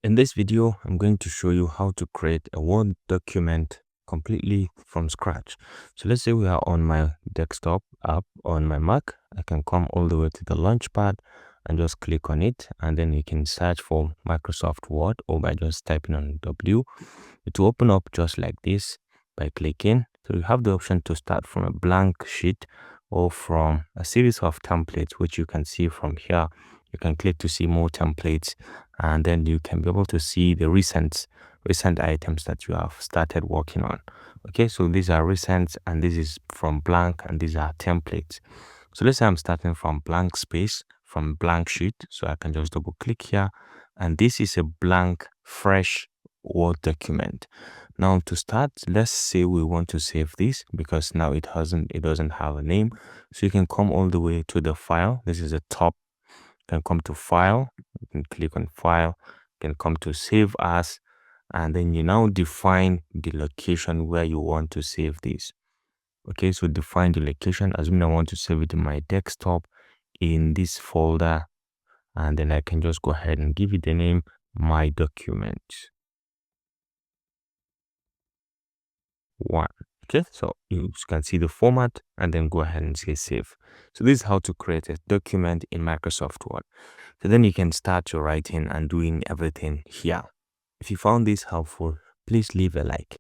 In this video, I'm going to show you how to create a Word document completely from scratch. So let's say we are on my desktop app on my Mac. I can come all the way to the Launchpad and just click on it, and then you can search for Microsoft Word or by just typing on W. It will open up just like this by clicking. So you have the option to start from a blank sheet or from a series of templates, which you can see from here. You can click to see more templates, and then you can be able to see the recent items that you have started working on. Okay, so these are recent, and this is from blank, and these are templates. So let's say I'm starting from blank space, from blank sheet. So I can just double click here, and this is a blank fresh Word document. Now to start, let's say we want to save this because now it doesn't have a name. So you can come all the way to the file. This is the top. You can come to file, you can click on file, you can come to save as, and then you now define the location where you want to save this. Okay, so define the location. Assuming I want to save it in my desktop in this folder, and then I can just go ahead and give it the name my document 1. Okay, so you can see the format and then go ahead and say save. So this is how to create a document in Microsoft Word. So then you can start your writing and doing everything here. If you found this helpful, please leave a like.